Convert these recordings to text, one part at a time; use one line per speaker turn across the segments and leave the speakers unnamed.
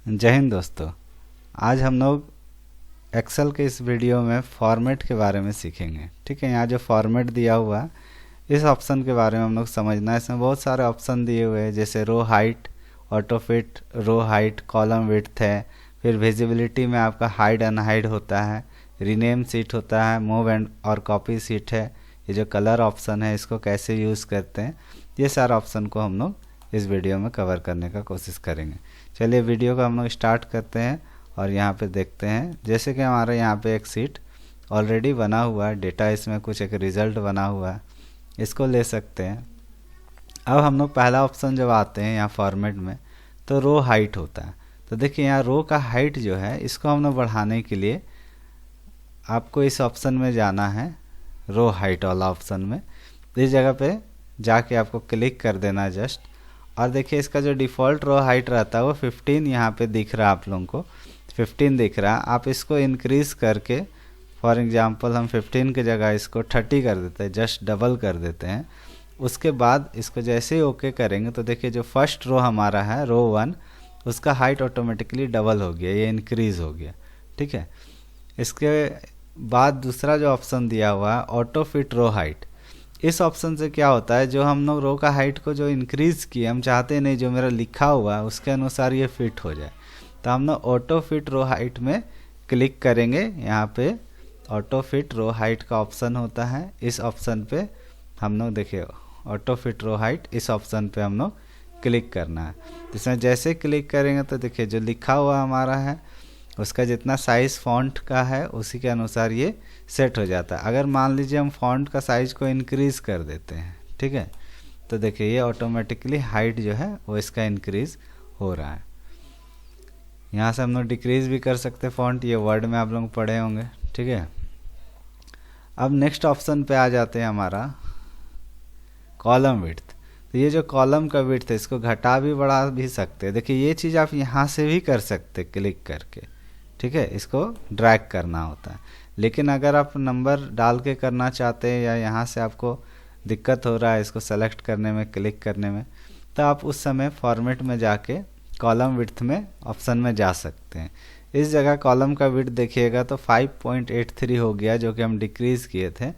जय हिंद दोस्तों। आज हम लोग एक्सेल के इस वीडियो में फॉर्मेट के बारे में सीखेंगे। ठीक है, यहाँ जो फॉर्मेट दिया हुआ है इस ऑप्शन के बारे में हम लोग समझना है। इसमें बहुत सारे ऑप्शन दिए हुए हैं, जैसे row height, auto fit, row height, column width है। फिर विजिबिलिटी में आपका हाइड अनहाइड होता है, रीनेम सीट होता है, मूव एंड और कॉपी सीट है। ये जो कलर ऑप्शन है इसको कैसे यूज़ करते हैं, ये सारा ऑप्शन को हम लोग इस वीडियो में कवर करने का कोशिश करेंगे। चलिए वीडियो को हम लोग स्टार्ट करते हैं और यहाँ पे देखते हैं। जैसे कि हमारे यहाँ पे एक सीट ऑलरेडी बना हुआ है, डेटा इसमें कुछ एक रिज़ल्ट बना हुआ है, इसको ले सकते हैं। अब हम लोग पहला ऑप्शन जब आते हैं यहाँ फॉर्मेट में तो रो हाइट होता है। तो देखिए यहाँ रो का हाइट जो है इसको हम लोग बढ़ाने के लिए आपको इस ऑप्शन में जाना है, रो हाइट वाला ऑप्शन में। इस जगह पे जाके आपको क्लिक कर देना है जस्ट। और देखिए इसका जो डिफ़ॉल्ट रो हाइट रहता है वो 15 यहाँ पे दिख रहा है, आप लोगों को 15 दिख रहा है। आप इसको इंक्रीज़ करके फॉर एग्जांपल हम 15 की जगह इसको 30 कर देते हैं, जस्ट डबल कर देते हैं। उसके बाद इसको जैसे ही ओके करेंगे तो देखिए जो फर्स्ट रो हमारा है रो 1, उसका हाइट ऑटोमेटिकली डबल हो गया, ये इंक्रीज़ हो गया। ठीक है, इसके बाद दूसरा जो ऑप्शन दिया हुआ है ऑटो फिट रो हाइट, इस ऑप्शन से क्या होता है, जो हम लोग रो का हाइट को जो इंक्रीज़ किए, हम चाहते नहीं जो मेरा लिखा हुआ है उसके अनुसार ये फिट हो जाए। तो हम लोग ऑटो फिट रो हाइट में क्लिक करेंगे। यहाँ पे ऑटो फिट रो हाइट का ऑप्शन होता है, इस ऑप्शन पे हम लोग देखिए ऑटो फिट रो हाइट, इस ऑप्शन पे हम लोग क्लिक करना है। इसमें जैसे क्लिक करेंगे तो देखिए जो लिखा हुआ हमारा है उसका जितना साइज़ फ़ॉन्ट का है उसी के अनुसार ये सेट हो जाता है। अगर मान लीजिए हम फ़ॉन्ट का साइज़ को इंक्रीज़ कर देते हैं, ठीक है, तो देखिए ये ऑटोमेटिकली हाइट जो है वो इसका इंक्रीज़ हो रहा है। यहाँ से हम लोग डिक्रीज़ भी कर सकते हैं फ़ॉन्ट, ये वर्ड में आप लोग पढ़े होंगे। ठीक है, अब नेक्स्ट ऑप्शन पे आ जाते हैं हमारा कॉलम विड्थ। तो ये जो कॉलम का विड्थ है इसको घटा भी बढ़ा भी सकते हैं। देखिए ये चीज़ आप यहाँ से भी कर सकते क्लिक करके। ठीक है, इसको ड्रैग करना होता है, लेकिन अगर आप नंबर डाल के करना चाहते हैं या यहाँ से आपको दिक्कत हो रहा है इसको सेलेक्ट करने में, क्लिक करने में, तो आप उस समय फॉर्मेट में जाके कॉलम विड्थ में ऑप्शन में जा सकते हैं। इस जगह कॉलम का विड्थ देखिएगा तो 5.83 हो गया, जो कि हम डिक्रीज़ किए थे।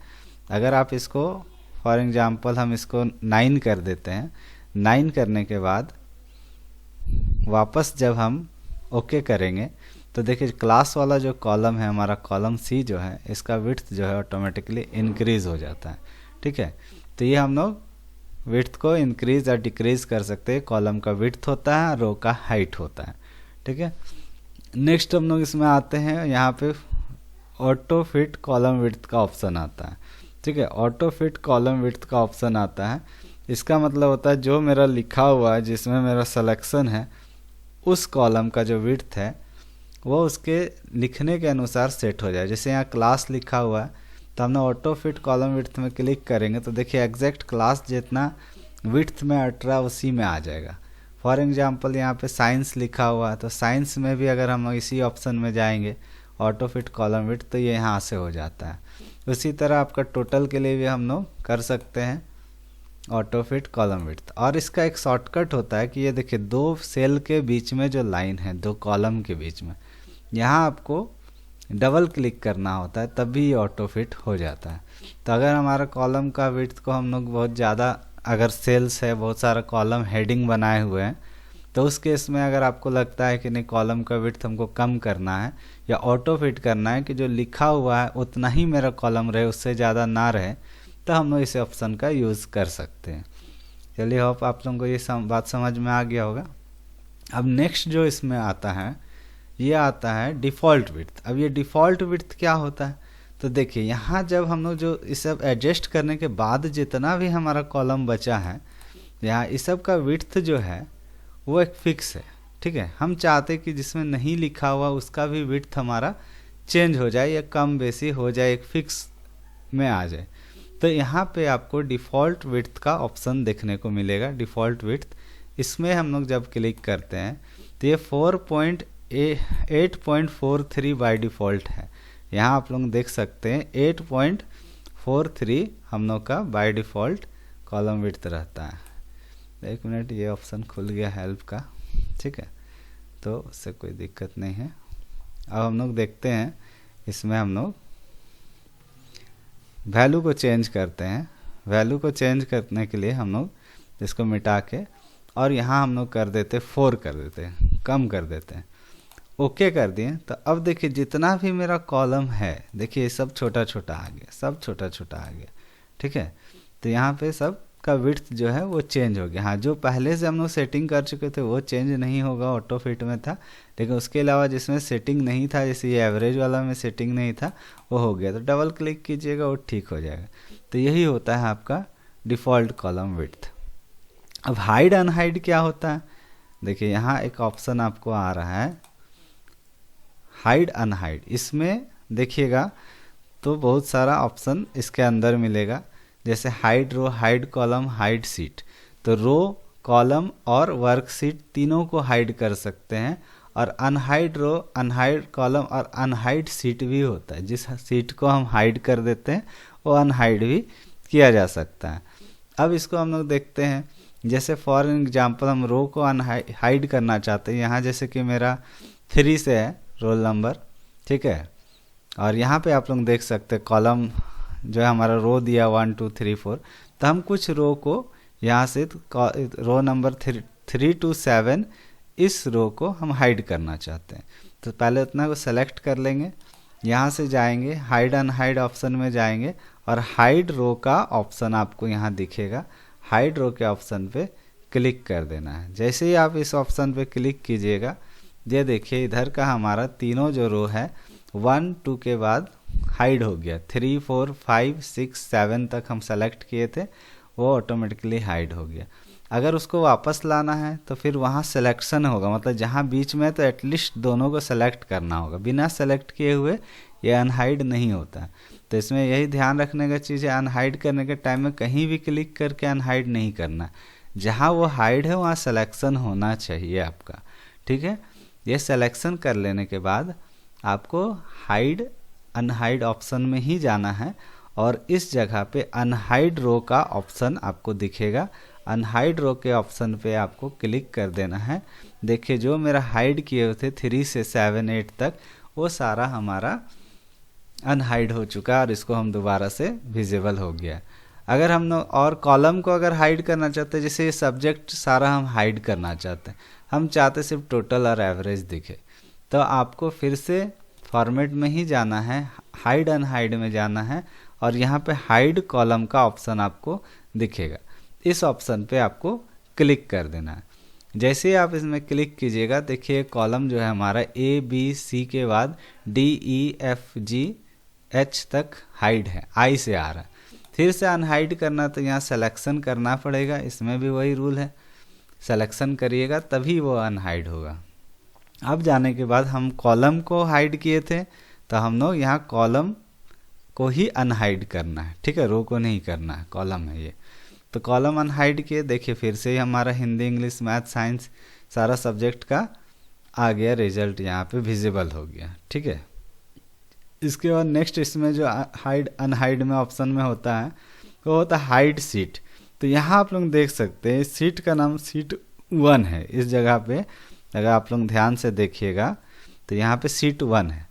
अगर आप इसको फॉर एग्जांपल हम इसको 9 कर देते हैं, 9 करने के बाद वापस जब हम ओके करेंगे तो देखिए क्लास वाला जो कॉलम है हमारा, कॉलम सी जो है, इसका विड्थ जो है ऑटोमेटिकली इंक्रीज़ हो जाता है। ठीक है, तो ये हम लोग विड्थ को इंक्रीज़ और डिक्रीज़ कर सकते हैं। कॉलम का विड्थ होता है, रो का हाइट होता है। ठीक है, नेक्स्ट हम लोग इसमें आते हैं, यहाँ पे ऑटो फिट कॉलम विड्थ का ऑप्शन आता है। ठीक है, ऑटो फिट कॉलम विड्थ का ऑप्शन आता है, इसका मतलब होता है जो मेरा लिखा हुआ है जिसमें मेरा सिलेक्शन है उस कॉलम का जो विड्थ है वो उसके लिखने के अनुसार सेट हो जाए। जैसे यहाँ क्लास लिखा हुआ है तो हमने ऑटो फिट कॉलम विड्थ में क्लिक करेंगे तो देखिए एग्जैक्ट क्लास जितना विड्थ में अल्ट्रा उसी में आ जाएगा। फॉर एग्जांपल यहाँ पे साइंस लिखा हुआ है तो साइंस में भी अगर हम इसी ऑप्शन में जाएंगे ऑटो फिट कॉलम विड्थ तो ये यहाँ से हो जाता है। उसी तरह आपका टोटल के लिए भी हम लोग कर सकते हैं ऑटो फिट कॉलम विड्थ। और इसका एक शॉर्टकट होता है कि ये देखिए दो सेल के बीच में जो लाइन है, दो कॉलम के बीच में, यहाँ आपको डबल क्लिक करना होता है तब भी ये ऑटो फिट हो जाता है। तो अगर हमारा कॉलम का विड्थ को हम लोग बहुत ज़्यादा, अगर सेल्स है, बहुत सारा कॉलम हेडिंग बनाए हुए हैं, तो उस केस में अगर आपको लगता है कि नहीं कॉलम का विड्थ हमको कम करना है या ऑटो फिट करना है कि जो लिखा हुआ है उतना ही मेरा कॉलम रहे, उससे ज़्यादा ना रहे, तो हम लोग इस ऑप्शन का यूज़ कर सकते हैं। चलिए होप आप लोगों को ये बात समझ में आ गया होगा। अब नेक्स्ट जो इसमें आता है ये आता है डिफ़ॉल्ट विड्थ। अब ये डिफ़ॉल्ट विड्थ क्या होता है, तो देखिए यहाँ जब हम लोग जो इस सब एडजस्ट करने के बाद जितना भी हमारा कॉलम बचा है, यहाँ इस सब का विड्थ जो है वो एक फिक्स है। ठीक है, हम चाहते कि जिसमें नहीं लिखा हुआ उसका भी विड्थ हमारा चेंज हो जाए या कम बेसी हो जाए, एक फिक्स में आ जाए। तो यहाँ पे आपको डिफ़ॉल्ट विड्थ का ऑप्शन देखने को मिलेगा, डिफ़ॉल्ट विड्थ। इसमें हम लोग जब क्लिक करते हैं तो ये 8.43 बाय डिफ़ॉल्ट है। यहाँ आप लोग देख सकते हैं 8.43 हम लोग का बाय डिफ़ॉल्ट कॉलम विड्थ रहता है। एक मिनट, ये ऑप्शन खुल गया हेल्प का। ठीक है, तो उससे कोई दिक्कत नहीं है। अब हम लोग देखते हैं, इसमें हम लोग वैल्यू को चेंज करते हैं। वैल्यू को चेंज करने के लिए हम लोग इसको मिटा के और यहाँ हम लोग कर देते 4 कर देते हैं, कम कर देते हैं। ओके कर दिए। तो अब देखिए जितना भी मेरा कॉलम है, देखिए सब छोटा छोटा आ गया, सब छोटा छोटा आ गया, ठीक है। तो यहाँ पे सब का विड्थ जो है वो चेंज हो गया। हाँ, जो पहले से हम लोग सेटिंग कर चुके थे वो चेंज नहीं होगा, ऑटो फिट में था। लेकिन उसके अलावा जिसमें सेटिंग नहीं था, जैसे ये एवरेज वाला में सेटिंग नहीं था, वो हो गया। तो डबल क्लिक कीजिएगा, वो ठीक हो जाएगा। तो यही होता है आपका डिफ़ॉल्ट कॉलम विड्थ। अब हाइड अनहाइड क्या होता है, देखिए यहाँ एक ऑप्शन आपको आ रहा है हाइड अनहाइड। इसमें देखिएगा तो बहुत सारा ऑप्शन इसके अंदर मिलेगा, जैसे हाइड रो, हाइड कॉलम, हाइड सीट। तो रो, कॉलम और वर्कशीट तीनों को हाइड कर सकते हैं। और अनहाइड रो, अनहाइड कॉलम और अनहाइड सीट भी होता है। जिस सीट को हम हाइड कर देते हैं वो अनहाइड भी किया जा सकता है। अब इसको हम लोग देखते हैं, जैसे फॉर एग्जांपल हम रो को हाइड करना चाहते हैं। यहाँ जैसे कि मेरा 3 से है रोल नंबर, ठीक है। और यहाँ पे आप लोग देख सकते हैं कॉलम जो है हमारा रो दिया 1 2 3 4। तो हम कुछ रो को यहाँ से रो नंबर 3 to 7 इस रो को हम हाइड करना चाहते हैं। तो पहले उतना को सेलेक्ट कर लेंगे, यहाँ से जाएंगे हाइड अनहाइड ऑप्शन में जाएंगे और हाइड रो का ऑप्शन आपको यहाँ दिखेगा। हाइड रो के ऑप्शन पे क्लिक कर देना है। जैसे ही आप इस ऑप्शन पे क्लिक कीजिएगा, ये देखिए इधर का हमारा तीनों जो रो है 1 2 के बाद हाइड हो गया। 3 4 5 6 7 तक हम सेलेक्ट किए थे, वो ऑटोमेटिकली हाइड हो गया। अगर उसको वापस लाना है तो फिर वहाँ सिलेक्शन होगा, मतलब जहाँ बीच में तो एटलीस्ट दोनों को सेलेक्ट करना होगा। बिना सेलेक्ट किए हुए ये अनहाइड नहीं होता। तो इसमें यही ध्यान रखने का चीज़ है, अनहाइड करने के टाइम में कहीं भी क्लिक करके अनहाइड नहीं करना। जहाँ वो हाइड है वहाँ सिलेक्शन होना चाहिए आपका, ठीक है। ये सिलेक्शन कर लेने के बाद आपको हाइड अनहाइड ऑप्शन में ही जाना है और इस जगह पे अनहाइड रो का ऑप्शन आपको दिखेगा। अनहाइड रो के ऑप्शन पे आपको क्लिक कर देना है। देखिए जो मेरा हाइड किए हुए थे 3 से 7 8 तक, वो सारा हमारा अनहाइड हो चुका है और इसको हम दोबारा से विजिबल हो गया। अगर हम और कॉलम को अगर हाइड करना चाहते हैं, जैसे ये सब्जेक्ट सारा हम हाइड करना चाहते हैं, हम चाहते सिर्फ टोटल और एवरेज दिखे, तो आपको फिर से फॉर्मेट में ही जाना है, हाइड अनहाइड में जाना है और यहाँ पे हाइड कॉलम का ऑप्शन आपको दिखेगा। इस ऑप्शन पे आपको क्लिक कर देना है। जैसे ही आप इसमें क्लिक कीजिएगा, देखिए कॉलम जो है हमारा ABC के बाद DEFGH तक हाइड है, I से आ रहा है। फिर से अनहाइड करना तो यहाँ सिलेक्शन करना पड़ेगा, इसमें भी वही रूल है, सिलेक्शन करिएगा तभी वो अनहाइड होगा। अब जाने के बाद हम कॉलम को हाइड किए थे, तो हम लोग यहाँ कॉलम को ही अनहाइड करना है, ठीक है, रो को नहीं करना है, कॉलम है ये। तो कॉलम अनहाइड किए, देखिए फिर से ही हमारा हिंदी इंग्लिश मैथ साइंस सारा सब्जेक्ट का आ गया रिजल्ट, यहाँ पे विजिबल हो गया, ठीक है। इसके बाद नेक्स्ट इसमें जो हाइड अनहाइड में ऑप्शन में होता है वो होता है हाइड सीट। तो यहाँ आप लोग देख सकते हैं सीट का नाम सीट 1 है। इस जगह पे अगर आप लोग ध्यान से देखिएगा तो यहाँ पे सीट 1 है,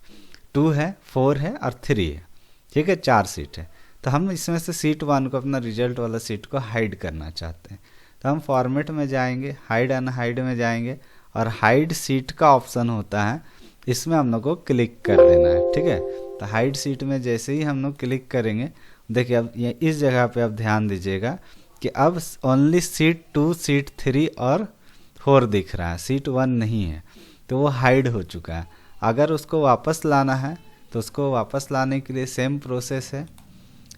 2 है, 4 है और 3 है, ठीक है, 4 सीट है। तो हम इसमें से सीट 1 को, अपना रिजल्ट वाला सीट को हाइड करना चाहते हैं। तो हम फॉर्मेट में जाएंगे, हाइड अनहाइड में जाएंगे और हाइड सीट का ऑप्शन होता है, इसमें हम लोग को क्लिक कर देना है, ठीक है। तो हाइड सीट में जैसे ही हम लोग क्लिक करेंगे, देखिए अब ये इस जगह पे आप ध्यान दीजिएगा कि अब ओनली सीट 2, सीट 3 और 4 दिख रहा है, सीट 1 नहीं है, तो वो हाइड हो चुका है। अगर उसको वापस लाना है तो उसको वापस लाने के लिए सेम प्रोसेस है,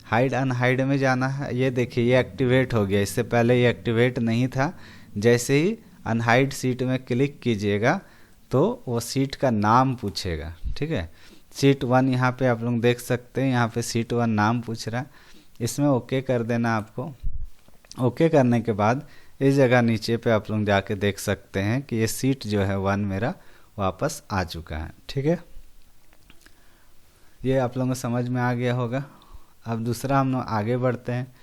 हाइड अनहाइड में जाना है। ये देखिए ये एक्टिवेट हो गया, इससे पहले ये एक्टिवेट नहीं था। जैसे ही अनहाइड सीट में क्लिक कीजिएगा तो वो सीट का नाम पूछेगा, ठीक है। सीट 1 यहाँ पे आप लोग देख सकते हैं, यहाँ पे सीट 1 नाम पूछ रहा है, इसमें ओके कर देना आपको। ओके करने के बाद इस जगह नीचे पे आप लोग जाके देख सकते हैं कि ये सीट जो है 1 मेरा वापस आ चुका है, ठीक है। ये आप लोगों को समझ में आ गया होगा। अब दूसरा हम लोग आगे बढ़ते हैं,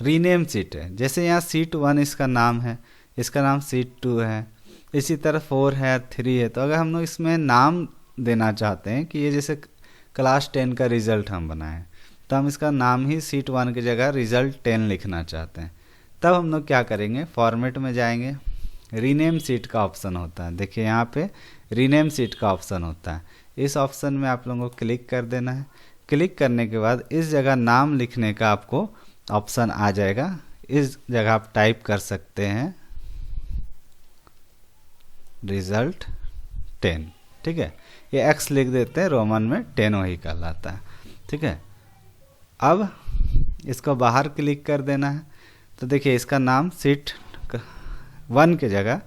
रीनेम सीट है। जैसे यहाँ सीट 1 इसका नाम है, इसका नाम सीट 2 है, इसी तरह 4 है, 3 है। तो अगर हम लोग इसमें नाम देना चाहते हैं कि ये जैसे क्लास 10 का रिज़ल्ट हम बनाएं, तो हम इसका नाम ही सीट 1 की जगह रिज़ल्ट 10 लिखना चाहते हैं, तब हम लोग क्या करेंगे, फॉर्मेट में जाएंगे, रीनेम सीट का ऑप्शन होता है। देखिए यहाँ पे रीनेम सीट का ऑप्शन होता है, इस ऑप्शन में आप लोगों को क्लिक कर देना है। क्लिक करने के बाद इस जगह नाम लिखने का आपको ऑप्शन आ जाएगा, इस जगह आप टाइप कर सकते हैं रिजल्ट 10, ठीक है। ये x लिख देते हैं, रोमन में 10 वही कहलाता है, ठीक है। अब इसको बाहर क्लिक कर देना है, तो देखिए इसका नाम सीट 1 की जगह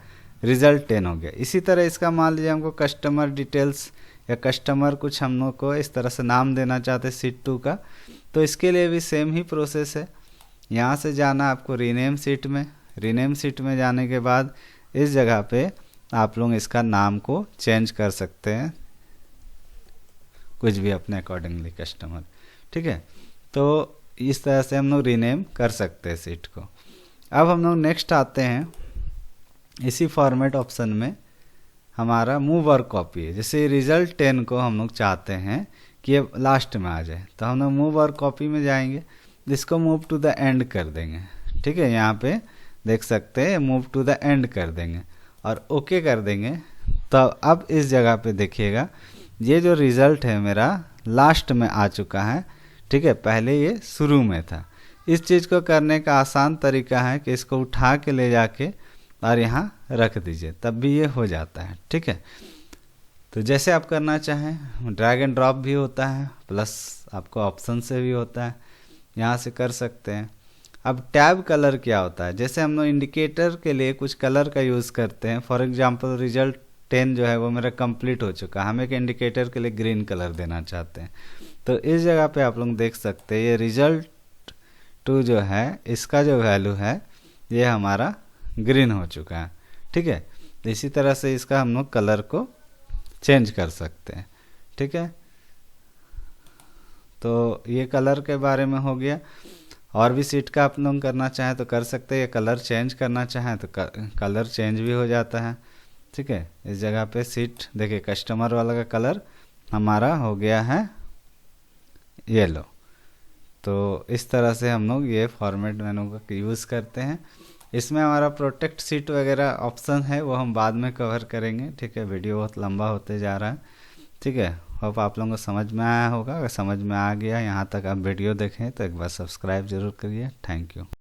रिजल्ट 10 हो गया। इसी तरह इसका मान लीजिए हमको कस्टमर डिटेल्स या कस्टमर कुछ हम लोग को इस तरह से नाम देना चाहते हैं सीट 2 का, तो इसके लिए भी सेम ही प्रोसेस है। यहाँ से जाना आपको रीनेम सीट में, रीनेम सीट में जाने के बाद इस जगह पे आप लोग इसका नाम को चेंज कर सकते हैं कुछ भी अपने अकॉर्डिंगली कस्टमर, ठीक है। तो इस तरह से हम लोग रीनेम कर सकते हैं सीट को। अब हम लोग नेक्स्ट आते हैं, इसी फॉर्मेट ऑप्शन में हमारा मूव और कॉपी है। जैसे रिजल्ट 10 को हम लोग चाहते हैं कि ये लास्ट में आ जाए, तो हम लोग मूव और कॉपी में जाएंगे, जिसको मूव टू द एंड कर देंगे, ठीक है। यहाँ पे देख सकते हैं मूव टू द एंड कर देंगे और ओके कर देंगे। तो अब इस जगह पे देखिएगा ये जो रिज़ल्ट है मेरा लास्ट में आ चुका है, ठीक है, पहले ये शुरू में था। इस चीज़ को करने का आसान तरीका है कि इसको उठा के ले जाके और यहाँ रख दीजिए, तब भी ये हो जाता है, ठीक है। तो जैसे आप करना चाहें, ड्रैग एंड ड्रॉप भी होता है, प्लस आपको ऑप्शन से भी होता है, यहाँ से कर सकते हैं। अब टैब कलर क्या होता है, जैसे हम लोग इंडिकेटर के लिए कुछ कलर का यूज़ करते हैं। फॉर एग्जांपल रिजल्ट 10 जो है वो मेरा कंप्लीट हो चुका है, हम एक इंडिकेटर के लिए ग्रीन कलर देना चाहते हैं, तो इस जगह पे आप लोग देख सकते हैं ये रिजल्ट 2 जो है इसका जो वैल्यू है ये हमारा ग्रीन हो चुका है, ठीक है। तो इसी तरह से इसका हम लोग कलर को चेंज कर सकते हैं, ठीक है। तो ये कलर के बारे में हो गया। और भी सीट का आप लोग करना चाहें तो कर सकते हैं, कलर चेंज करना चाहें तो कलर चेंज भी हो जाता है, ठीक है। इस जगह पे सीट देखिए कस्टमर वाला का कलर हमारा हो गया है येलो। तो इस तरह से हम लोग ये फॉर्मेट मेनू का यूज़ करते हैं। इसमें हमारा प्रोटेक्ट सीट वगैरह ऑप्शन है, वो हम बाद में कवर करेंगे, ठीक है। वीडियो बहुत लंबा होते जा रहा है, ठीक है। होप आप लोगों को समझ में आया होगा। अगर समझ में आ गया यहाँ तक आप वीडियो देखें तो एक बार सब्सक्राइब जरूर करिए। Thank you.